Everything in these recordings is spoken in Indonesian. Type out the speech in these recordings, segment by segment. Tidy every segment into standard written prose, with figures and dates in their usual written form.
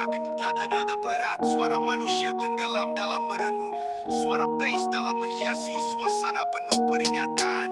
teriak, nada-nada berat, suara manusia tenggelam dalam merenung. Suara bass dalam menghiasi suasana penuh peringatan.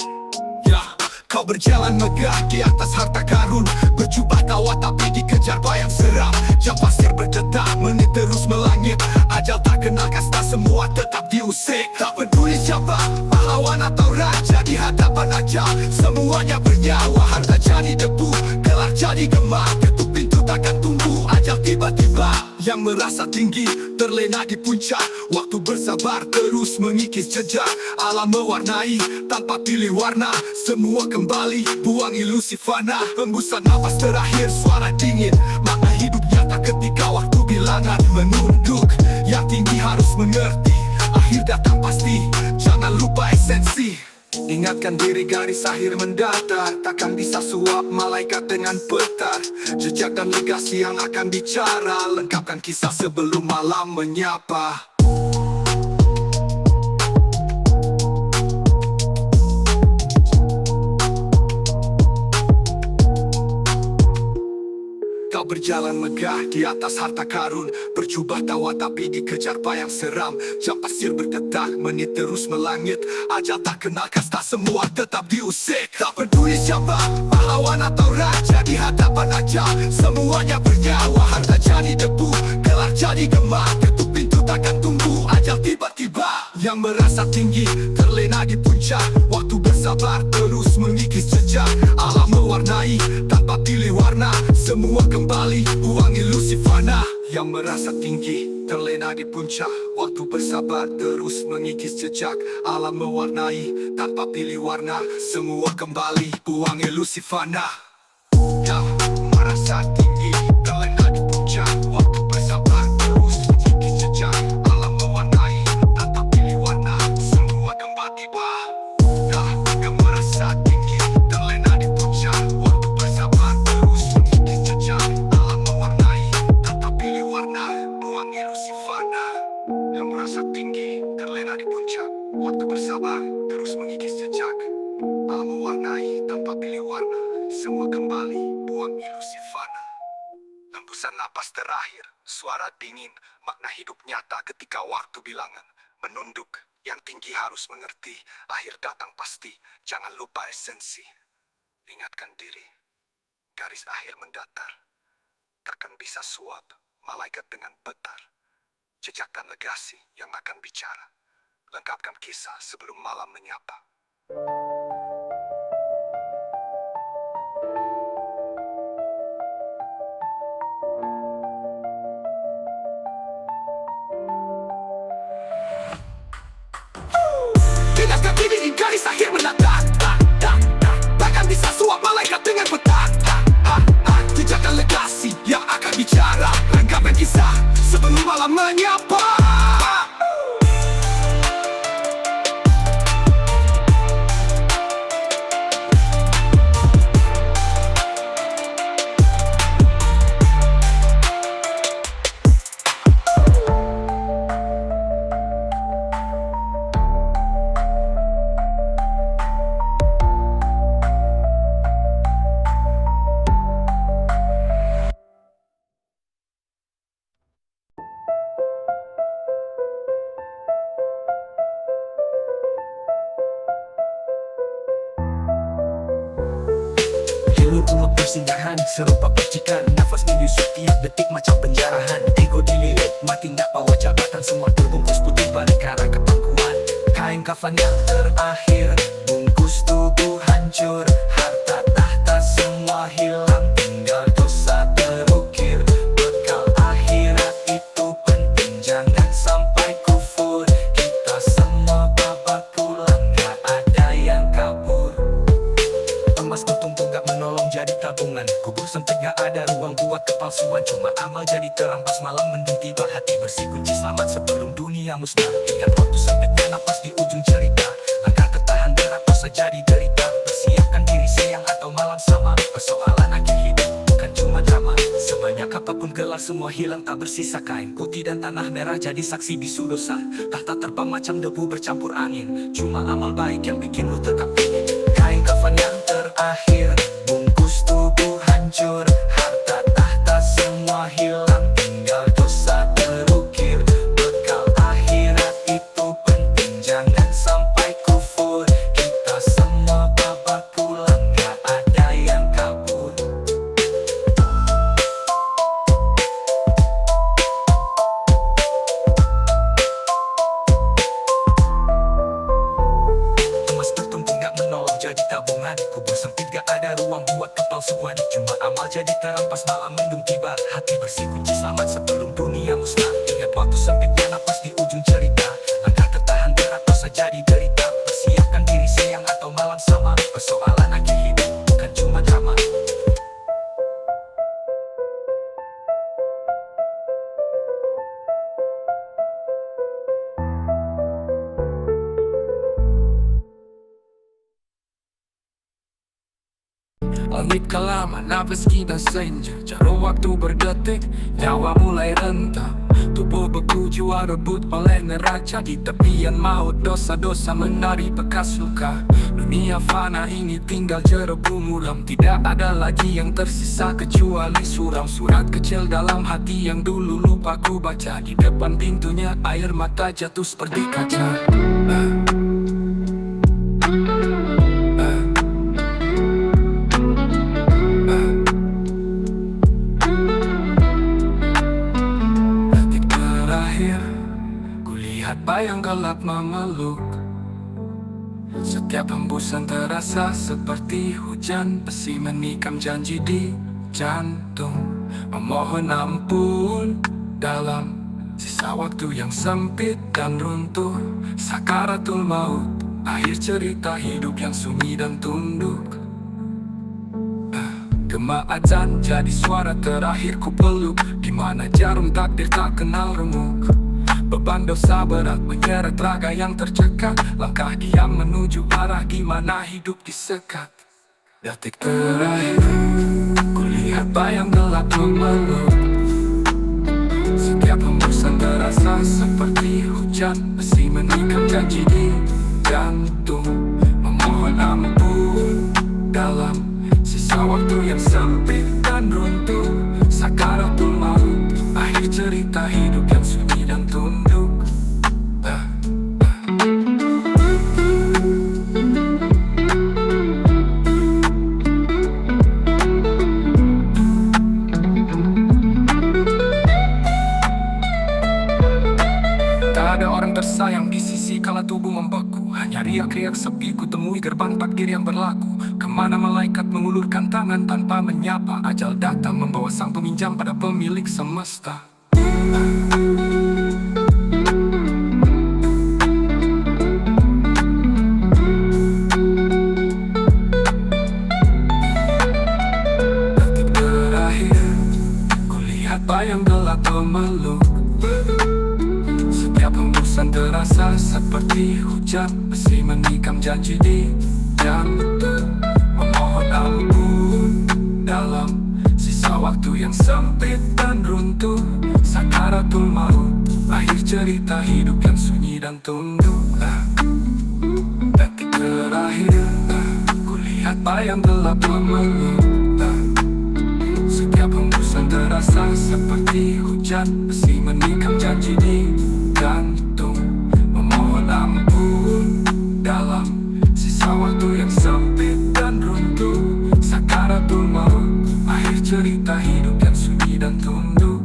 Ya, kau berjalan megah di atas harta karun, berjubah tawa tapi dikejar bayang seram. Jam pasir berdetak, menit terus melangit. Ajal tak kenal kasta, semua tetap diusik. Tak peduli siapa, pahlawan atau raja, di hadapan ajal semuanya bernyawa. Harta jadi debu, gelar jadi gemar, ketuk pintu takkan tunggu. Ajal tiba-tiba, yang merasa tinggi terlena di puncak. Waktu bersabar terus mengikis jejak. Alam mewarnai tanpa pilih warna, semua kembali buang ilusi fana. Hembusan nafas terakhir, suara dingin, makna hidup nyata ketika waktu bilangan menunduk. Yang tinggi harus mengerti, akhir datang pasti, jangan lupa esensi. Ingatkan diri garis akhir mendatar, takkan bisa suap malaikat dengan petar. Jejak dan legasi yang akan bicara, lengkapkan kisah sebelum malam menyapa. Kau berjalan megah di atas harta karun, berjubah tawa tapi dikejar bayang seram. Jam pasir berdetak, menit terus melangit. Ajal tak kenal kasta, semua tetap diusik. Tak peduli siapa, pahlawan atau raja, di hadapan ajal semuanya bernyawa. Harta jadi debu, gelar jadi gemar, ketuk pintu takkan tunggu. Ajal tiba-tiba, yang merasa tinggi terlena di puncak. Waktu bersabar terus mengikis jejak. Alam mewarnai tanpa pilih warna, semua kembali buang ilusi fana. Yang merasa tinggi terlena di puncak. Waktu bersabar terus mengikis jejak. Alam mewarnai tanpa pilih warna, semua kembali buang ilusi fana. Yang merasa tinggi terlena di puncak. Waktu bersabar terus mengikis jejak. Alam mewarnai tanpa pilih warna, semua kembali tiba. Yang merasa tinggi terlena di puncak. Waktu bersabar terus mengikis jejak. Alam mewarnai tanpa pilih warna, buang ilusi fana. Yang merasa tinggi terlena di puncak. Waktu bersabar terus mengikis jejak. Alam mewarnai tanpa pilih warna, semua kembali buang ilusi fana. Hembusan napas terakhir, suara dingin, makna hidup nyata ketika waktu bilangan menunduk. Yang tinggi harus mengerti, akhir datang pasti, jangan lupa esensi. Ingatkan diri, garis akhir mendatar, takkan bisa suap malaikat dengan petar. Jejak dan legasi yang akan bicara, lengkapkan kisah sebelum malam menyapa. Ingatkan diri, garis akhir mendatar, takkan bisa suap malaikat dengan petar. Jejak dan legasi yang akan bicara, lengkapkan kisah sebelum malam menyapa. Hilur umat persindahan, serupa percikan. Nafas menyusup tiap detik macam penjarahan. Ego dililit, mati tak bawa jabatan. Semua terbungkus putih perkara kepangkuan. Kain kafan yang terakhir, bungkus tubuh hancur. Harta tahta semua hilang, tinggal dosa terukir. Bekal akhirat itu penting, jangan sampai kufur. Kita semua babak pulang, gak ada yang kabur. Emas bertumpuk gak menolong jadi tabungan. Kubur sempit gak ada ruang buat kepalsuan. Cuma amal jadi terampas, malam mendung tiba. Hati bersih kunci selamat sebelum dunia musnah. Ingat waktu sempitnya napas di ujung cerita. Langkah ketahan berapa saja diderita. Persiapkan diri siang atau malam sama. Persoalan akhir hidup bukan cuma drama. Sebanyak apapun gelar semua hilang tak bersisa. Kain putih dan tanah merah jadi saksi bisu dosa. Tahta terbang macam debu bercampur angin. Cuma amal baik yang bikin lu tetap ingin. Kain kafan yang terakhir, bungkus tubuh hancur. Harta tahta semua hilang, tinggal tiba, hati bersih kunci selamat sebelum dunia musnah. Ingat waktu sempitnya napas di ujung cerita, langkah tertahan berat dosa jadi derita. Persiapkan diri siang atau malam sama, persoalan akhir hidup bukan cuma drama. Langit kelam, nafas kita senja, jarum waktu berdetik, nyawa mulai rentah. Tubuh beku, jiwa rebut oleh neraca. Di tepian maut, dosa-dosa menari bekas luka. Dunia fana ini tinggal jerebu muram. Tidak ada lagi yang tersisa kecuali suram. Surat kecil dalam hati yang dulu lupa ku baca. Di depan pintunya air mata jatuh seperti kaca. Bayang gelap memeluk, setiap hembusan terasa seperti hujan. Besi menikam janji di jantung, memohon ampun dalam sisa waktu yang sempit dan runtuh. Sakaratul maut, akhir cerita hidup yang sunyi dan tunduk. Gema azan jadi suara terakhir ku peluk, di mana jarum takdir tak kenal remuk. Beban dosa berat menyeret raga yang tercekat. Langkah diam menuju arah di mana hidup disekat. Detik terakhir, kulihat bayang gelap memeluk. Setiap hembusan terasa seperti hujan. Besi menikam janji di jantung, memohon ampun dalam sisa waktu yang sempit dan runtuh. Sakaratul maut, akhir cerita hidup yang sunyi dan tunduk. Tak ada orang tersayang di sisi kala tubuh membeku. Hanya riak-riak sepi ku temui gerbang takdir yang berlaku. Kemana malaikat mengulurkan tangan tanpa menyapa. Ajal datang membawa sang peminjam pada pemilik semesta. Detik terakhir, kulihat bayang gelap memeluk. Setiap hembusan terasa seperti hujan. Besi menikam janji di jantung, memohon ampun dalam sisa waktu yang sempit dan runtuh. Sakaratul maut, akhir cerita hidup yang sunyi dan tunduk. Detik terakhir, kulihat bayang gelap memeluk. Setiap hembusan terasa seperti hujan. Besi menikam janji di jantung, memohon ampun dalam sisa waktu yang sempit dan runtuh. Sakaratul maut, akhir cerita hidup yang sunyi dan tunduk.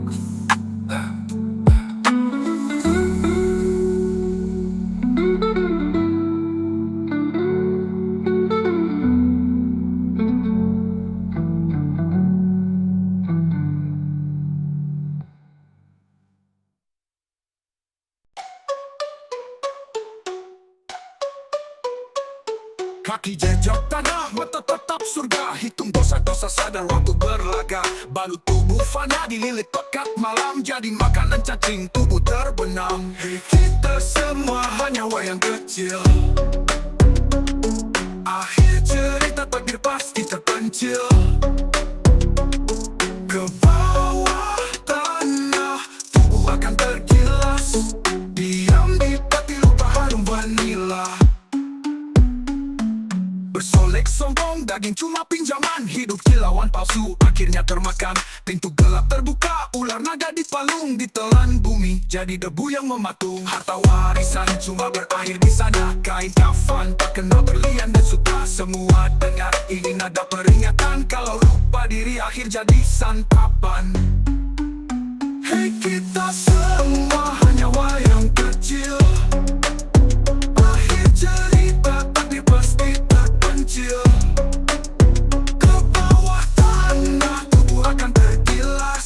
Kaki jejak tanah, mata tetap surga. Hitung dosa-dosa sadar waktu berlaga. Balu tubuh fana dililit pekat malam. Jadi makanan cacing tubuh terbenam. Hey, kita semua hanya wayang kecil. Akhir cerita takdir pasti terpencil. Ke bawah tanah, tubuh akan tergilas. Diam di peti lupa harum vanila. Bersolek sombong, daging cuma pinjaman. Hidup kilauan palsu, akhirnya termakan. Pintu gelap terbuka, ular naga dipalung. Ditelan bumi, jadi debu yang mematung. Harta warisan cuma berakhir di sana. Kain kafan, tak kenal berlian dan suka. Semua dengar ini nada peringatan. Kalau lupa diri akhir jadi santapan. Hei, kita semua hanya wayang kecil. Akhir cerita takdir pasti terpencil. Ke bawah tanah, tubuh akan tergilas.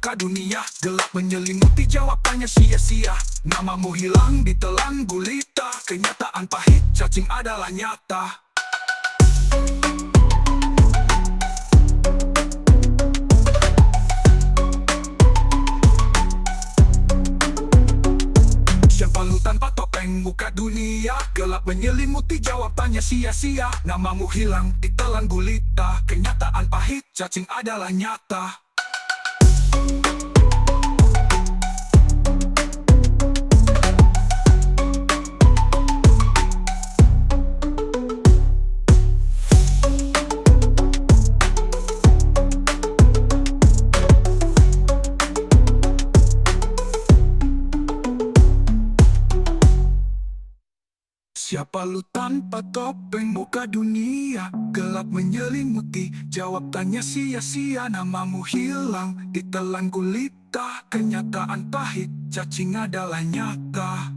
muka dunia. Gelap menyelimuti jawabannya sia-sia. Namamu hilang ditelan gulita. Kenyataan pahit, cacing adalah nyata. Siapa lu tanpa topeng muka dunia? Gelap menyelimuti jawabannya sia-sia. Namamu hilang ditelan gulita. Kenyataan pahit, cacing adalah nyata. Siapa lu tanpa topeng muka dunia? Gelap menyelimuti, jawab tanya sia-sia. Namamu hilang, ditelan gulita. Kenyataan pahit, cacing adalah nyata.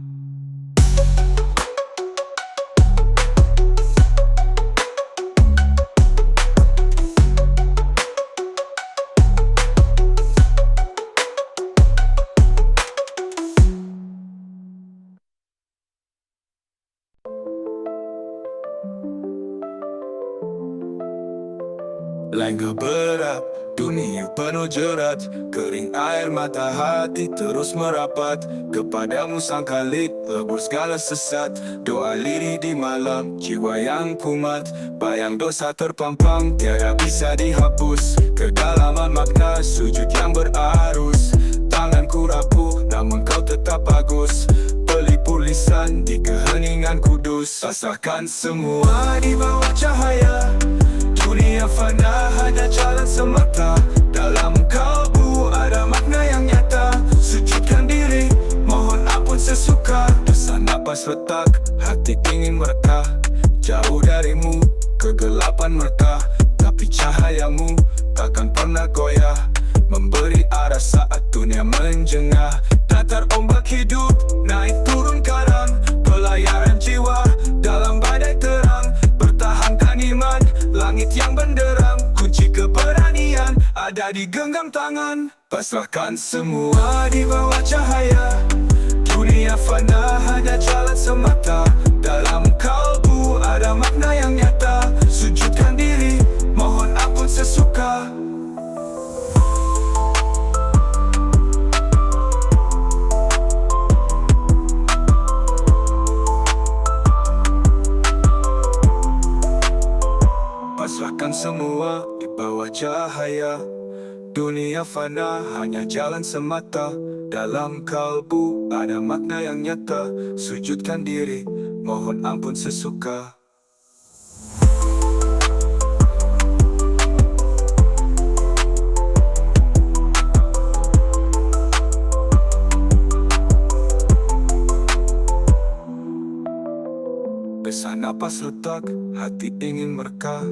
Lengah berat, dunia penuh jerat. Kering air mata hati terus merapat. Kepadamu sang Khalik, lebur segala sesat. Doa lirih di malam, jiwa yang kumat. Bayang dosa terpampang, tiada bisa dihapus. Kedalaman makna, sujud yang berarus. Tanganku rapuh, namun kau tetap bagus. Pelipur lisan di keheningan kudus. Pasrahkan semua di bawah cahaya. Dunia fana hanya jalan semata. Dalam kalbu ada makna yang nyata. Sujudkan diri, mohon ampun sesuka. Dosa napas retak, hati ingin mereka. Jauh darimu, kegelapan merta. Tapi cahayamu takkan pernah goyah. Memberi arah saat dunia menjengah. Datar ombak hidup, naik turun karang. Pelayaran jiwa dalam badai terang. Pertahankan iman, langit yang benderang. Kunci keberanian ada di genggam tangan. Pasrahkan semua di bawah cahaya. Dunia fana hanya jalan semata. Dalam kalbu ada makna yang nyata. Sujudkan diri, mohon ampun sesuka. Pasrahkan semua di bawah cahaya. Dunia fana hanya jalan semata. Dalam kalbu ada makna yang nyata. Sujudkan diri, mohon ampun sesuka. Besa napas letak, hati ingin mereka.